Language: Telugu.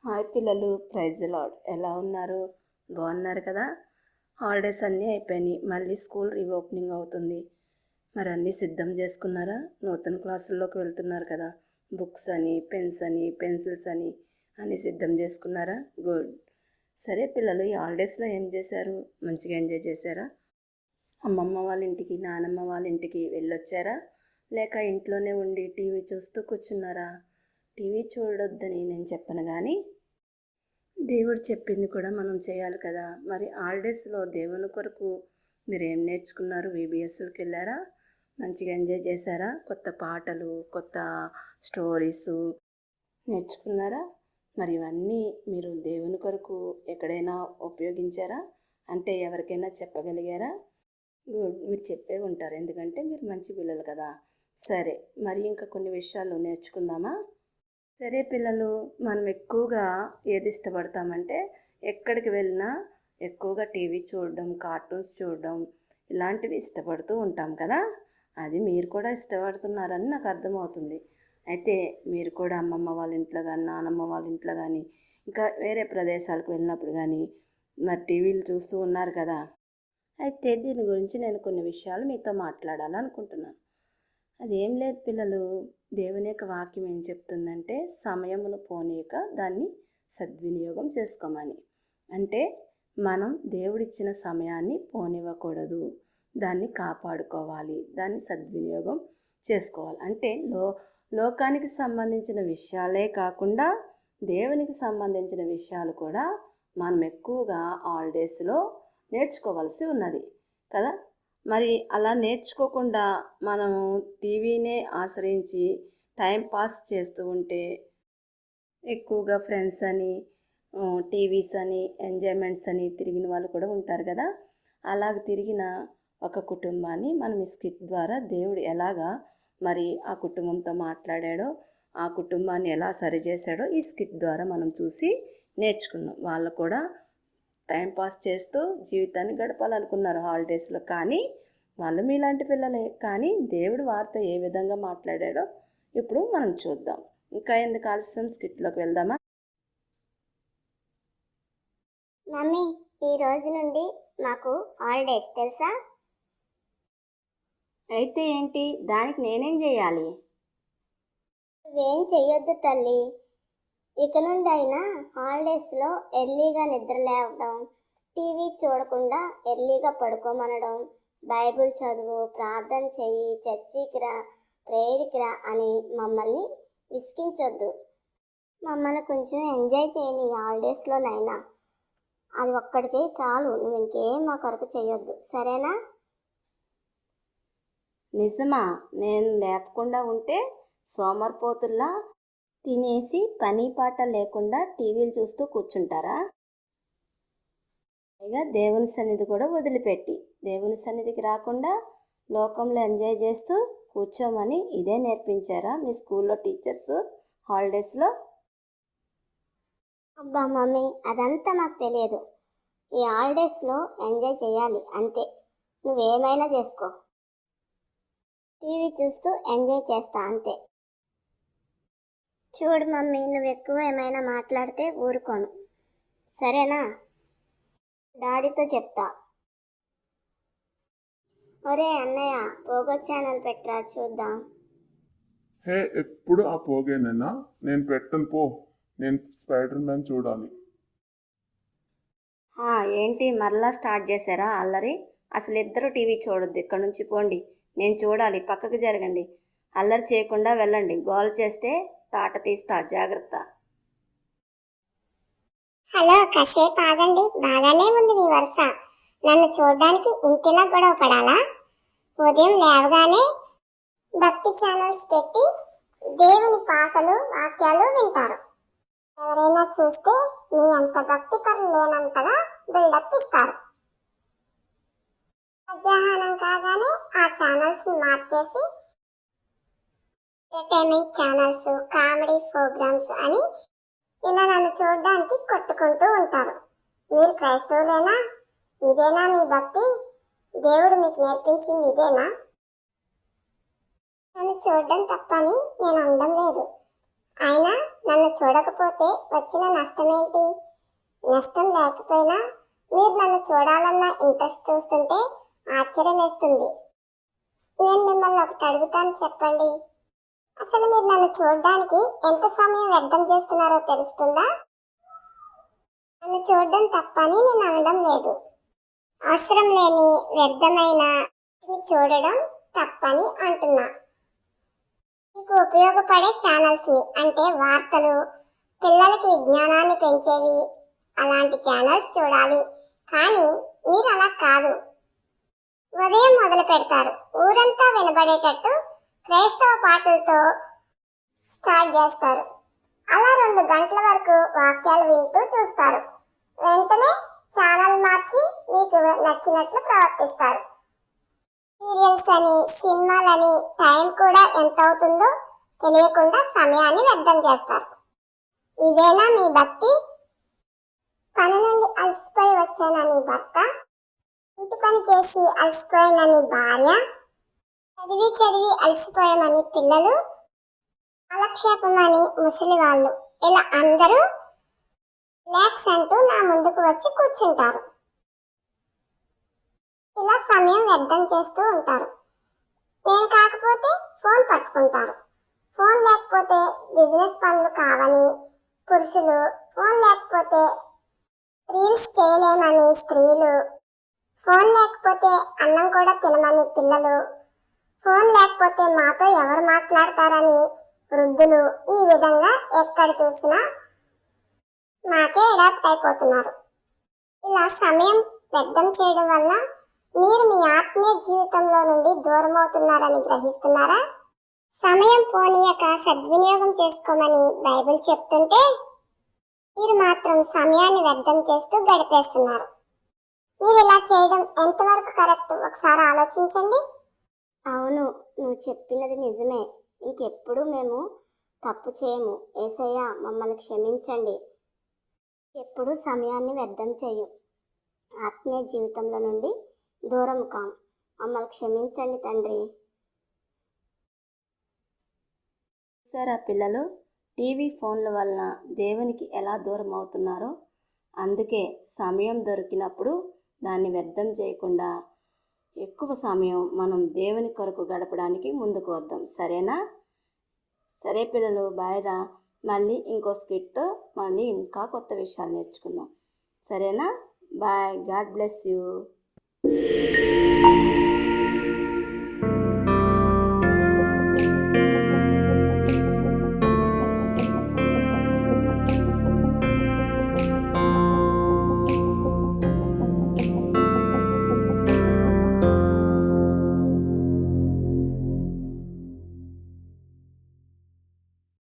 హాయ్ పిల్లలు, ప్రైజ్ లార్డ్. ఎలా ఉన్నారు? బాగున్నారు కదా? హాలిడేస్ అన్నీ అయిపోయినాయి. మళ్ళీ స్కూల్ రీఓపెనింగ్ అవుతుంది. మరి అన్నీ సిద్ధం చేసుకున్నారా? నూతన క్లాసుల్లోకి వెళ్తున్నారు కదా. బుక్స్ అని, పెన్స్ అని, పెన్సిల్స్ అని అన్నీ సిద్ధం చేసుకున్నారా? గుడ్. సరే పిల్లలు, ఈ హాలిడేస్లో ఏం చేశారు? మంచిగా ఎంజాయ్ చేశారా? అమ్మమ్మ వాళ్ళ ఇంటికి, నానమ్మ వాళ్ళ ఇంటికి వెళ్ళొచ్చారా? లేక ఇంట్లోనే ఉండి టీవీ చూస్తూ కూర్చున్నారా? టీవీ చూడొద్దని నేను చెప్పను, కానీ దేవుడు చెప్పింది కూడా మనం చేయాలి కదా. మరి హాలిడేస్లో దేవుని కొరకు మీరు ఏం నేర్చుకున్నారు? VBSకి వెళ్ళారా? మంచిగా ఎంజాయ్ చేశారా? కొత్త పాటలు, కొత్త స్టోరీసు నేర్చుకున్నారా? మరి ఇవన్నీ మీరు దేవుని కొరకు ఎక్కడైనా ఉపయోగించారా? అంటే ఎవరికైనా చెప్పగలిగారా? గుడ్. మీరు చెప్పే ఉంటారు, ఎందుకంటే మీరు మంచి పిల్లలు కదా. సరే, మరి ఇంకా కొన్ని విషయాలు నేర్చుకుందామా? సరే పిల్లలు, మనం ఎక్కువగా ఏది ఇష్టపడతామంటే ఎక్కడికి వెళ్ళినా ఎక్కువగా టీవీ చూడడం, కార్టూన్స్ చూడడం ఇలాంటివి ఇష్టపడుతూ ఉంటాం కదా. అది మీరు కూడా ఇష్టపడుతున్నారని నాకు అర్థమవుతుంది. అయితే మీరు కూడా అమ్మమ్మ వాళ్ళ ఇంట్లో కానీ, నానమ్మ వాళ్ళ ఇంట్లో కానీ, ఇంకా వేరే ప్రదేశాలకు వెళ్ళినప్పుడు కానీ మరి టీవీలు చూస్తూ ఉన్నారు కదా. అయితే దీని గురించి నేను కొన్ని విషయాలు మీతో మాట్లాడాలనుకుంటున్నాను. అదేం లేదు పిల్లలు, దేవుని యొక్క వాక్యం ఏం చెప్తుందంటే సమయమును పోనీయక దాన్ని సద్వినియోగం చేసుకోమని. అంటే మనం దేవుడిచ్చిన సమయాన్ని పోనివ్వకూడదు, దాన్ని కాపాడుకోవాలి, దాన్ని సద్వినియోగం చేసుకోవాలి. అంటే లోకానికి సంబంధించిన విషయాలే కాకుండా దేవునికి సంబంధించిన విషయాలు కూడా మనం ఎక్కువగా హాలిడేస్లో నేర్చుకోవాల్సి ఉన్నది కదా. మరి అలా నేర్చుకోకుండా మనము టీవీనే ఆశ్రయించి టైం పాస్ చేస్తూ ఉంటే ఎక్కువగా ఫ్రెండ్స్ అని, టీవీస్ అని, ఎంజాయ్మెంట్స్ అని తిరిగిన వాళ్ళు కూడా ఉంటారు కదా. అలాగ తిరిగిన ఒక కుటుంబాన్ని మనం ఈ స్కిట్ ద్వారా దేవుడు ఎలాగా మరి ఆ కుటుంబంతో మాట్లాడాడో, ఆ కుటుంబాన్ని ఎలా సరిచేశాడో ఈ స్కిట్ ద్వారా మనం చూసి నేర్చుకుందాం. వాళ్ళు కూడా టైంపాస్ చేస్తూ జీవితాన్ని గడపాలనుకున్నారు హాలిడేస్లో, కానీ వాళ్ళు మీలాంటి పిల్లలే. కానీ దేవుడు వారితో ఏ విధంగా మాట్లాడాడో ఇప్పుడు మనం చూద్దాం. ఇంకా ఎందుకు ఆలస్యం, స్కిట్లోకి వెళ్దామా? మమ్మీ, ఈ రోజు నుండి మాకు హాలిడేస్ తెలుసా? అయితే ఏంటి, దానికి నేనేం చేయాలి? నువ్వేం చెయ్యొద్దు తల్లి. ఇక నుండి అయినా హాలిడేస్లో ఎర్లీగా నిద్ర లేవడం, టీవీ చూడకుండా ఎర్లీగా పడుకోమనడం, బైబిల్ చదువు, ప్రార్థన చెయ్యి, చర్చికి రా, ప్రేయర్కి రా అని మమ్మల్ని విసిగించొద్దు. మమ్మల్ని కొంచెం ఎంజాయ్ చేయని హాలిడేస్లోనైనా. అది ఒక్కటి చేయి చాలు, నువ్వు ఇంకేం మా కొరకు చేయొద్దు, సరేనా? నిజమా? నేను లేపకుండా ఉంటే సోమరిపోతుల్లా తినేసి పని పాట లేకుండా టీవీలు చూస్తూ కూర్చుంటారా? పైగా దేవుని సన్నిధి కూడా వదిలిపెట్టి దేవుని సన్నిధికి రాకుండా లోకంలో ఎంజాయ్ చేస్తూ కూర్చోమని ఇదే నేర్పించారా మీ స్కూల్లో టీచర్స్ హాలిడేస్లో? అబ్బా మమ్మీ, అదంతా మాకు తెలియదు. ఈ హాలిడేస్లో ఎంజాయ్ చేయాలి అంతే. నువ్వేమైనా చేసుకో, టీవీ చూస్తూ ఎంజాయ్ చేస్తా అంతే. చూడు మమ్మీ, నువ్వు ఎక్కువ ఏమైనా మాట్లాడితే ఊరుకోను, సరేనా? డాడీతో చెప్తా. ఒరే అన్నయ్య, పోగో ఛానల్ పెట్టరా చూద్దాం. హే, ఎప్పుడు ఆ పోగేనేనా? నేను పెట్టను పో. నేను స్పైడర్ మ్యాన్ చూడాలి. ఏంటి మరలా స్టార్ట్ చేశారా అల్లరి? అసలు ఇద్దరు టీవీ చూడొద్దు, ఇక్కడ నుంచి పోండి. నేను చూడాలి, పక్కకు జరగండి. అల్లరి చేయకుండా వెళ్ళండి. గోల్ చేస్తే తాట తీస్తా, జాగ్రత్త. హలో, కాసేపు ఆగండి. బాగానే ఉంది మీ వరుస. నన్ను చూడడానికి ఇంటిలా గొడవ పడాలా? ఉదయం లేవగానే భక్తి ఛానల్స్ పెట్టి దేవుని పాటలు, వాక్యాలు వింటారు. ఎవరైనా చూస్తే మీ అంత భక్తి పరులు లేనంతగా బిల్డప్ ఇస్తారు. మధ్యాహ్నం కాగానే ఆ ఛానల్స్ మార్చేసి ఎంటర్టైన్మెంట్ ఛానల్స్, కామెడీ ప్రోగ్రామ్స్ అని ఇలా నన్ను చూడడానికి కొట్టుకుంటూ ఉంటారు. మీరు క్రైస్తవులేనా? ఇదేనా మీ భక్తి? దేవుడు మీకు నేర్పించింది ఇదేనా? నన్ను చూడడం తప్పని నేను అనడం లేదు, అయినా నన్ను చూడకపోతే వచ్చిన నష్టం ఏంటి? నష్టం లేకపోయినా మీరు నన్ను చూడాలన్న ఇంట్రెస్ట్ చూస్తుంటే ఆశ్చర్యం వేస్తుంది. నేను మిమ్మల్ని ఒకటి అడుగుతాను, చెప్పండి. అసలు మీరు నన్ను చూడడానికి ఎంత సమయం వ్యర్థం చేస్తున్నారో తెలుస్తుందా? నన్ను చూడడం తప్పని నేను అనడం లేదు. అవసరం లేని వ్యర్థమైన చూడడం తప్పని అంటున్నా. మీకు ఉపయోగపడే ఛానల్స్ని, అంటే వార్తలు, పిల్లలకి విజ్ఞానాన్ని పెంచేవి, అలాంటి ఛానల్స్ చూడాలి. కానీ మీరు అలా కాదు. ఉదయం మొదలు పెడతారు, ఊరంతా వినబడేటట్టు క్రైస్తవ పాటలతో స్టార్ట్ చేస్తారు. అలా 2 గంటల వరకు వాక్యాలు వింటూ చూస్తారు. వెంటనే ఛానల్ మార్చి మీకు నచ్చినట్లు ప్రవర్తిస్తారు. సీరియల్స్ అని, సినిమాలని టైం కూడా ఎంత అవుతుందో తెలియకుండా సమయాన్ని వ్యర్థం చేస్తారు. ఇదేనా మీ భక్తి? పని నుండి అలసిపోయి వచ్చానని భర్త, ఇంటి పని చేసి అలసిపోయానని భార్య, చదివి చదివి అలసిపోయామని పిల్లలు, కాలక్షేపమని ముసలి వాళ్ళు, ఇలా అందరూ రిలాక్స్ అంటూ నా ముందుకు వచ్చి కూర్చుంటారు. ఇలా సమయం వ్యర్థం చేస్తూ ఉంటారు. నేను కాకపోతే ఫోన్ పట్టుకుంటారు. ఫోన్ లేకపోతే బిజినెస్ పనులు కావని పురుషులు, ఫోన్ లేకపోతే రీల్స్ చేయలేమని స్త్రీలు, ఫోన్ లేకపోతే అన్నం కూడా తినమని పిల్లలు, ఫోన్ లేకపోతే మాతో ఎవరు మాట్లాడతారని వృద్ధులు, ఈ విధంగా ఎక్కడ చూసినా మాకే అడాప్ట్ అయిపోతున్నారు. ఇలా సమయం వ్యర్థం చేయడం వల్ల మీరు మీ ఆత్మీయ జీవితంలో నుండి దూరం అవుతున్నారని గ్రహిస్తున్నారా? సమయం పోనీయక సద్వినియోగం చేసుకోమని బైబిల్ చెప్తుంటే మీరు మాత్రం సమయాన్ని వ్యర్థం చేస్తూ గడిపేస్తున్నారు. మీరు ఇలా చేయడం ఎంతవరకు కరెక్ట్ ఒకసారి ఆలోచించండి. అవును, నువ్వు చెప్పినది నిజమే. ఇంకెప్పుడు మేము తప్పు చేయము. యేసయ్య, మమ్మల్ని క్షమించండి. ఎప్పుడు సమయాన్ని వ్యర్థం చేయం. ఆత్మీయ జీవితంలో నుండి దూరం కాం. మమ్మల్ని క్షమించండి తండ్రి. చూసారా పిల్లలు, టీవీ ఫోన్ల వలన దేవునికి ఎలా దూరం అవుతున్నారో? అందుకే సమయం దొరికినప్పుడు దాన్ని వ్యర్థం చేయకుండా ఎక్కువ సమయం మనం దేవుని కొరకు గడపడానికి ముందుకు వద్దాం. సరేనా? సరే పిల్లలు, బాయ్ రా. మళ్ళీ ఇంకో స్కిట్తో మళ్ళీ ఇంకా కొత్త విషయాలు నేర్చుకుందాం. సరేనా? బాయ్. God bless you.